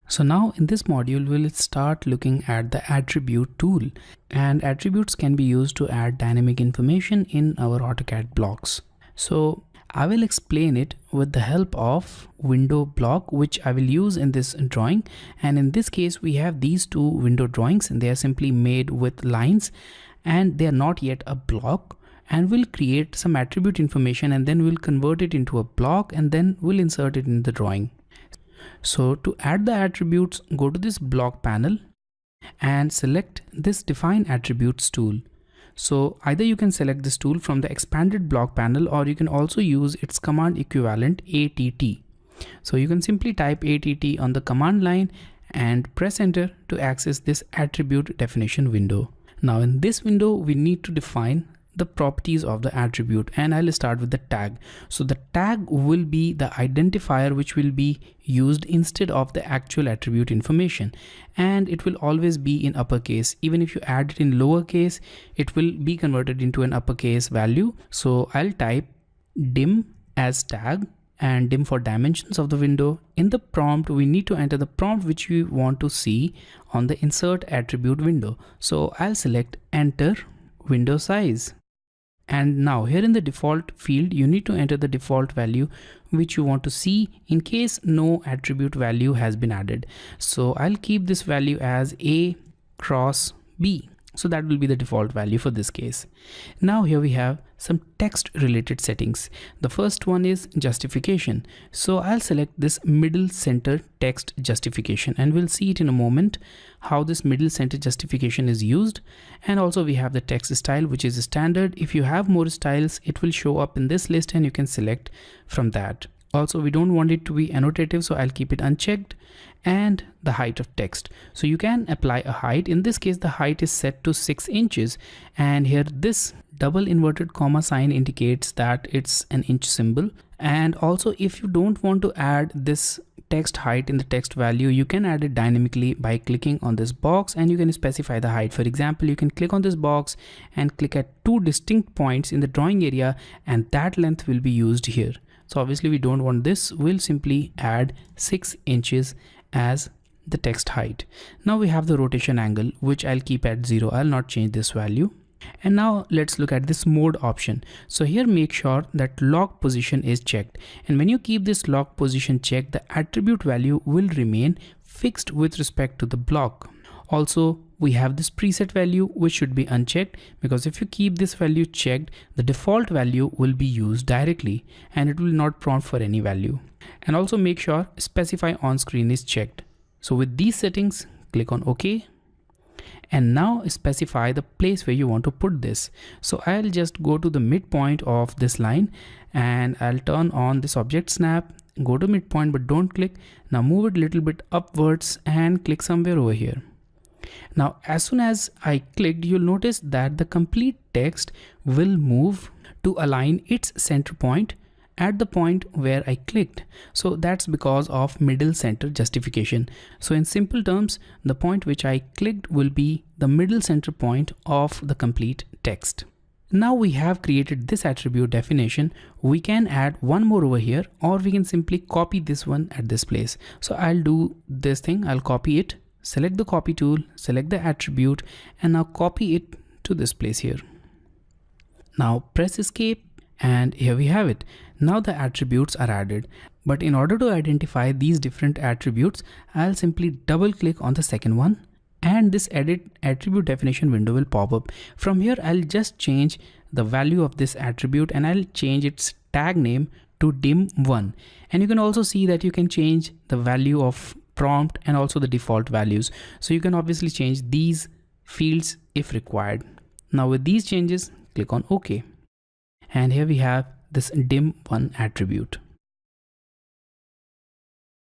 So now in this module, we'll start looking at the attribute tool, and attributes can be used to add dynamic information in our AutoCAD blocks. So I will explain it with the help of window block, which I will use in this drawing. And in this case, we have these two window drawings and they are simply made with lines and they are not yet a block. And we'll create some attribute information and then we'll convert it into a block and then we'll insert it in the drawing. So to add the attributes, go to this block panel and select this define attributes tool. So either you can select this tool from the expanded block panel or you can also use its command equivalent ATT. So you can simply type ATT on the command line and press enter to access this attribute definition window. Now in this window, we need to define the properties of the attribute, and I'll start with the tag. So the tag will be the identifier which will be used instead of the actual attribute information, and it will always be in uppercase. Even if you add it in lowercase, it will be converted into an uppercase value. So I'll type dim as tag and dim for dimensions of the window. In the prompt, we need to enter the prompt which we want to see on the insert attribute window. So I'll select enter window size. And now here in the default field, you need to enter the default value which you want to see in case no attribute value has been added. So I'll keep this value as A cross B. So that will be the default value for this case. Now here we have some text related settings. The first one is justification. So I'll select this middle center text justification and we'll see it in a moment how this middle center justification is used. And also we have the text style, which is standard. If you have more styles, it will show up in this list and you can select from that. Also, we don't want it to be annotative, so I'll keep it unchecked. And the height of text. So you can apply a height. In this case, the height is set to 6 inches. And here this double inverted comma sign indicates that it's an inch symbol. And also if you don't want to add this text height in the text value, you can add it dynamically by clicking on this box and you can specify the height. For example, you can click on this box and click at 2 distinct points in the drawing area and that length will be used here. So obviously we don't want this. We'll simply add 6 inches as the text height. Now we have the rotation angle, which I'll keep at 0. I'll not change this value. And now let's look at this mode option. So here make sure that lock position is checked. And when you keep this lock position checked, the attribute value will remain fixed with respect to the block. Also, we have this preset value which should be unchecked, because if you keep this value checked, the default value will be used directly and it will not prompt for any value. And also make sure specify on screen is checked. So with these settings, click on OK. And now specify the place where you want to put this. So I'll just go to the midpoint of this line and I'll turn on this object snap, go to midpoint, but don't click. Now move it a little bit upwards and click somewhere over here. Now, as soon as I clicked, you'll notice that the complete text will move to align its center point at the point where I clicked. So that's because of middle center justification. So in simple terms, the point which I clicked will be the middle center point of the complete text. Now we have created this attribute definition. We can add one more over here, or we can simply copy this one at this place. So I'll do this thing. I'll copy it. Select the copy tool, select the attribute, and now copy it to this place here. Now press escape and here we have it. Now the attributes are added. But in order to identify these different attributes, I'll simply double click on the second one and this edit attribute definition window will pop up. From here, I'll just change the value of this attribute and I'll change its tag name to dim1. And you can also see that you can change the value of prompt and also the default values. So you can obviously change these fields if required. Now with these changes, click on OK. And here we have this dim1 attribute.